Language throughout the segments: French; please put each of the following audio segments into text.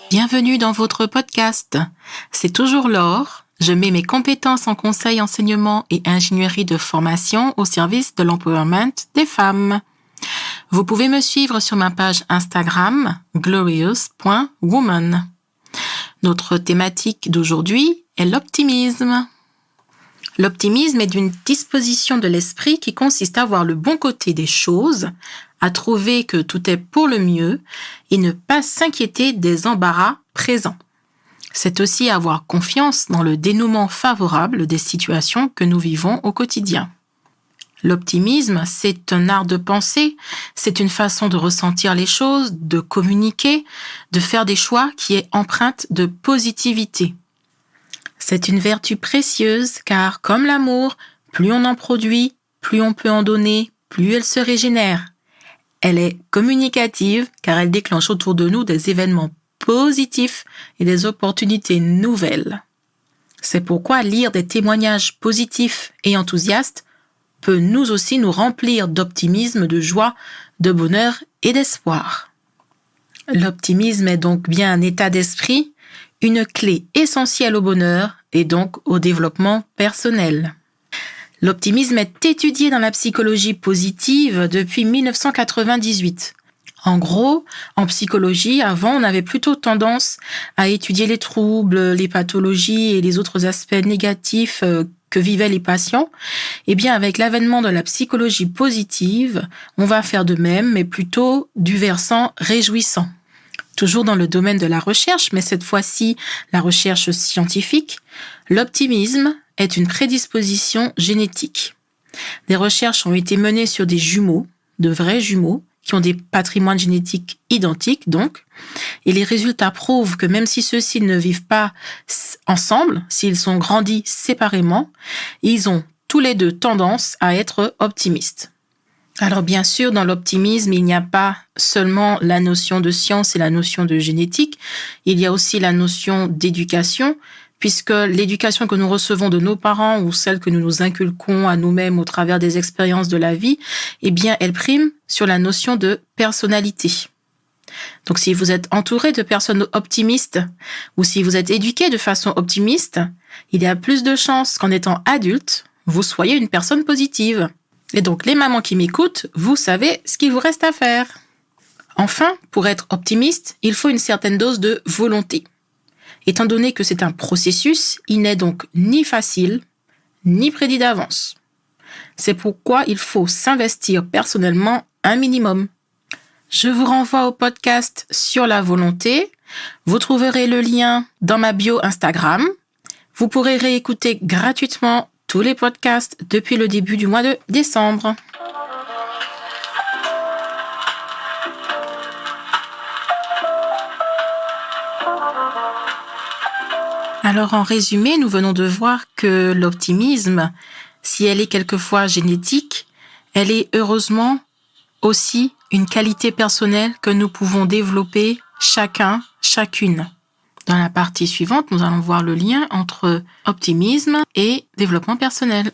Bienvenue dans votre podcast. C'est toujours Laure. Je mets mes compétences en conseil, enseignement et ingénierie de formation au service de l'empowerment des femmes. Vous pouvez me suivre sur ma page Instagram glorious.woman. Notre thématique d'aujourd'hui est l'optimisme. L'optimisme est une disposition de l'esprit qui consiste à voir le bon côté des choses, à trouver que tout est pour le mieux et ne pas s'inquiéter des embarras présents. C'est aussi avoir confiance dans le dénouement favorable des situations que nous vivons au quotidien. L'optimisme, c'est un art de penser, c'est une façon de ressentir les choses, de communiquer, de faire des choix qui est empreinte de positivité. C'est une vertu précieuse car, comme l'amour, plus on en produit, plus on peut en donner, plus elle se régénère. Elle est communicative car elle déclenche autour de nous des événements positifs et des opportunités nouvelles. C'est pourquoi lire des témoignages positifs et enthousiastes peut nous aussi nous remplir d'optimisme, de joie, de bonheur et d'espoir. L'optimisme est donc bien un état d'esprit, une clé essentielle au bonheur et donc au développement personnel. L'optimisme est étudié dans la psychologie positive depuis 1998. En gros, en psychologie, avant, on avait plutôt tendance à étudier les troubles, les pathologies et les autres aspects négatifs que vivaient les patients. Eh bien, avec l'avènement de la psychologie positive, on va faire de même, mais plutôt du versant réjouissant. Toujours dans le domaine de la recherche, mais cette fois-ci la recherche scientifique, l'optimisme est une prédisposition génétique. Des recherches ont été menées sur des jumeaux, de vrais jumeaux, qui ont des patrimoines génétiques identiques donc, et les résultats prouvent que même si ceux-ci ne vivent pas ensemble, s'ils sont grandis séparément, ils ont tous les deux tendance à être optimistes. Alors bien sûr, dans l'optimisme, il n'y a pas seulement la notion de science et la notion de génétique, il y a aussi la notion d'éducation, puisque l'éducation que nous recevons de nos parents ou celle que nous nous inculquons à nous-mêmes au travers des expériences de la vie, eh bien, elle prime sur la notion de personnalité. Donc si vous êtes entouré de personnes optimistes ou si vous êtes éduqué de façon optimiste, il y a plus de chances qu'en étant adulte, vous soyez une personne positive. Et donc, les mamans qui m'écoutent, vous savez ce qu'il vous reste à faire. Enfin, pour être optimiste, il faut une certaine dose de volonté. Étant donné que c'est un processus, il n'est donc ni facile, ni prédit d'avance. C'est pourquoi il faut s'investir personnellement un minimum. Je vous renvoie au podcast sur la volonté. Vous trouverez le lien dans ma bio Instagram. Vous pourrez réécouter gratuitement tous les podcasts depuis le début du mois de décembre. Alors en résumé, nous venons de voir que l'optimisme, si elle est quelquefois génétique, elle est heureusement aussi une qualité personnelle que nous pouvons développer chacun, chacune. Dans la partie suivante, nous allons voir le lien entre optimisme et développement personnel.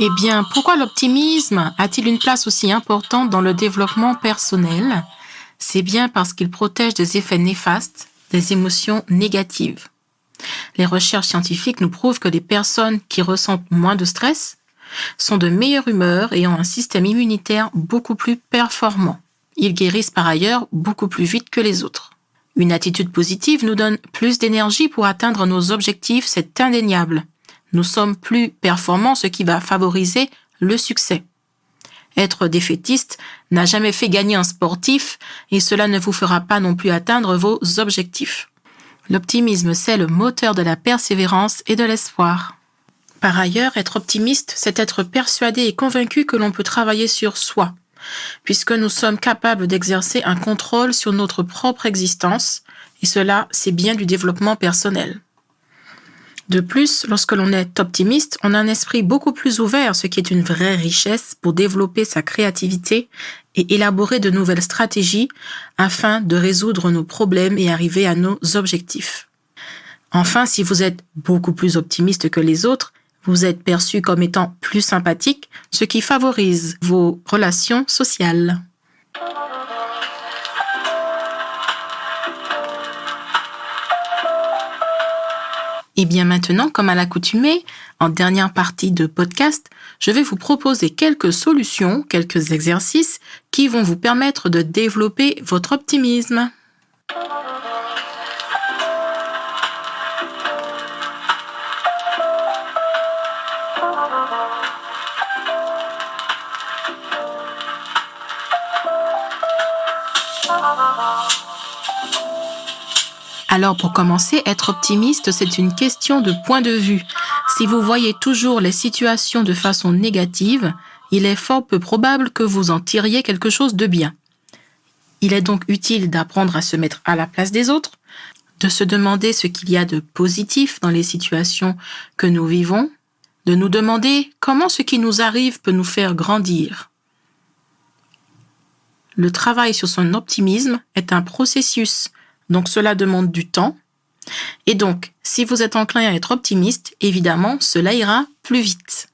Eh bien, pourquoi l'optimisme a-t-il une place aussi importante dans le développement personnel ? C'est bien parce qu'il protège des effets néfastes, des émotions négatives. Les recherches scientifiques nous prouvent que les personnes qui ressentent moins de stress sont de meilleure humeur et ont un système immunitaire beaucoup plus performant. Ils guérissent par ailleurs beaucoup plus vite que les autres. Une attitude positive nous donne plus d'énergie pour atteindre nos objectifs, c'est indéniable. Nous sommes plus performants, ce qui va favoriser le succès. Être défaitiste n'a jamais fait gagner un sportif et cela ne vous fera pas non plus atteindre vos objectifs. L'optimisme, c'est le moteur de la persévérance et de l'espoir. Par ailleurs, être optimiste, c'est être persuadé et convaincu que l'on peut travailler sur soi, puisque nous sommes capables d'exercer un contrôle sur notre propre existence, et cela, c'est bien du développement personnel. De plus, lorsque l'on est optimiste, on a un esprit beaucoup plus ouvert, ce qui est une vraie richesse pour développer sa créativité et élaborer de nouvelles stratégies afin de résoudre nos problèmes et arriver à nos objectifs. Enfin, si vous êtes beaucoup plus optimiste que les autres, vous êtes perçu comme étant plus sympathique, ce qui favorise vos relations sociales. Et bien maintenant, comme à l'accoutumée, en dernière partie de podcast, je vais vous proposer quelques solutions, quelques exercices qui vont vous permettre de développer votre optimisme. Alors pour commencer, être optimiste, c'est une question de point de vue. Si vous voyez toujours les situations de façon négative, il est fort peu probable que vous en tiriez quelque chose de bien. Il est donc utile d'apprendre à se mettre à la place des autres, de se demander ce qu'il y a de positif dans les situations que nous vivons, de nous demander comment ce qui nous arrive peut nous faire grandir. Le travail sur son optimisme est un processus. Donc, cela demande du temps. Et donc, si vous êtes enclin à être optimiste, évidemment, cela ira plus vite.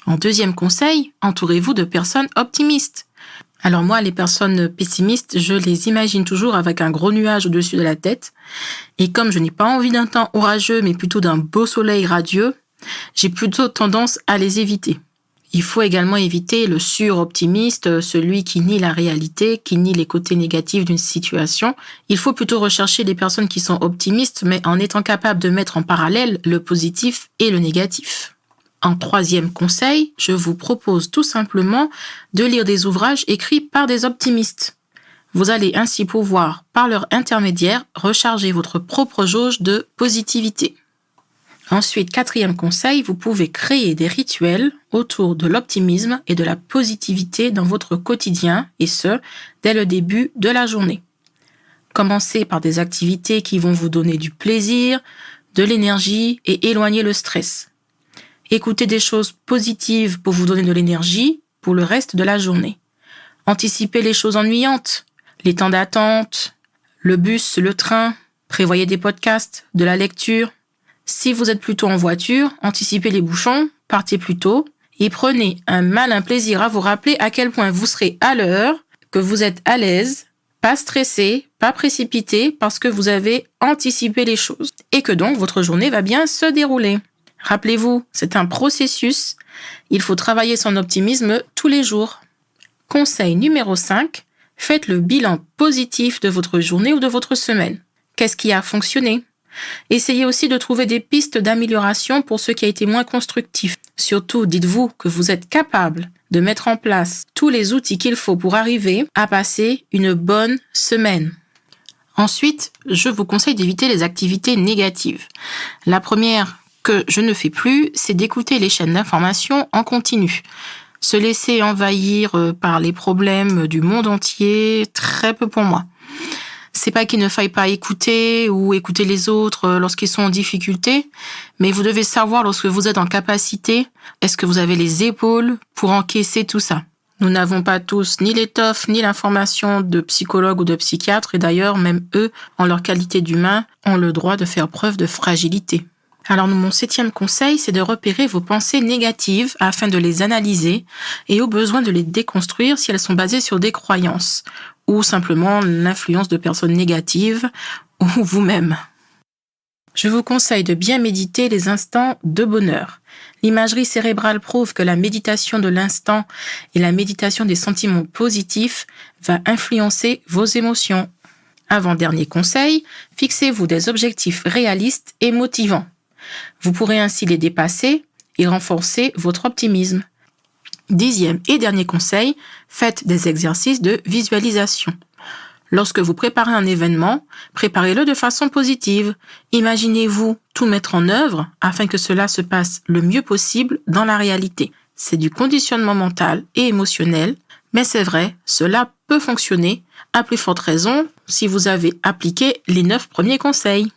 En deuxième conseil, entourez-vous de personnes optimistes. Alors moi, les personnes pessimistes, je les imagine toujours avec un gros nuage au-dessus de la tête. Et comme je n'ai pas envie d'un temps orageux, mais plutôt d'un beau soleil radieux, j'ai plutôt tendance à les éviter. Il faut également éviter le suroptimiste, celui qui nie la réalité, qui nie les côtés négatifs d'une situation. Il faut plutôt rechercher les personnes qui sont optimistes, mais en étant capables de mettre en parallèle le positif et le négatif. En troisième conseil, je vous propose tout simplement de lire des ouvrages écrits par des optimistes. Vous allez ainsi pouvoir, par leur intermédiaire, recharger votre propre jauge de positivité. Ensuite, quatrième conseil, vous pouvez créer des rituels autour de l'optimisme et de la positivité dans votre quotidien, et ce, dès le début de la journée. Commencez par des activités qui vont vous donner du plaisir, de l'énergie et éloigner le stress. Écoutez des choses positives pour vous donner de l'énergie pour le reste de la journée. Anticipez les choses ennuyantes, les temps d'attente, le bus, le train, prévoyez des podcasts, de la lecture. Si vous êtes plutôt en voiture, anticipez les bouchons, partez plus tôt et prenez un malin plaisir à vous rappeler à quel point vous serez à l'heure, que vous êtes à l'aise, pas stressé, pas précipité parce que vous avez anticipé les choses et que donc votre journée va bien se dérouler. Rappelez-vous, c'est un processus, il faut travailler son optimisme tous les jours. Conseil numéro 5, faites le bilan positif de votre journée ou de votre semaine. Qu'est-ce qui a fonctionné ? Essayez aussi de trouver des pistes d'amélioration pour ce qui a été moins constructif. Surtout, dites-vous que vous êtes capable de mettre en place tous les outils qu'il faut pour arriver à passer une bonne semaine. Ensuite, je vous conseille d'éviter les activités négatives. La première que je ne fais plus, c'est d'écouter les chaînes d'information en continu. Se laisser envahir par les problèmes du monde entier, très peu pour moi. C'est pas qu'il ne faille pas écouter ou écouter les autres lorsqu'ils sont en difficulté, mais vous devez savoir lorsque vous êtes en capacité, est-ce que vous avez les épaules pour encaisser tout ça. Nous n'avons pas tous ni l'étoffe ni l'information de psychologues ou de psychiatres, et d'ailleurs même eux, en leur qualité d'humains, ont le droit de faire preuve de fragilité. Alors mon 7e conseil, c'est de repérer vos pensées négatives afin de les analyser et au besoin de les déconstruire si elles sont basées sur des croyances ou simplement l'influence de personnes négatives ou vous-même. Je vous conseille de bien méditer les instants de bonheur. L'imagerie cérébrale prouve que la méditation de l'instant et la méditation des sentiments positifs va influencer vos émotions. Avant-dernier conseil, fixez-vous des objectifs réalistes et motivants. Vous pourrez ainsi les dépasser et renforcer votre optimisme. 10e et dernier conseil, faites des exercices de visualisation. Lorsque vous préparez un événement, préparez-le de façon positive. Imaginez-vous tout mettre en œuvre afin que cela se passe le mieux possible dans la réalité. C'est du conditionnement mental et émotionnel, mais c'est vrai, cela peut fonctionner, à plus forte raison si vous avez appliqué les 9 premiers conseils.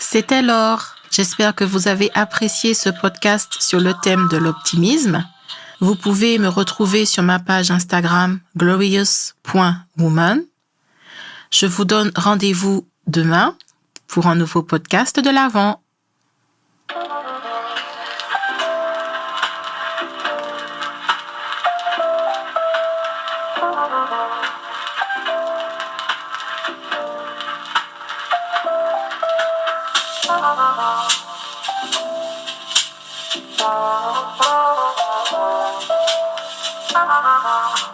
C'était Laure. J'espère que vous avez apprécié ce podcast sur le thème de l'optimisme. Vous pouvez me retrouver sur ma page Instagram glorious.woman. Je vous donne rendez-vous demain pour un nouveau podcast de l'Avent. Thank you.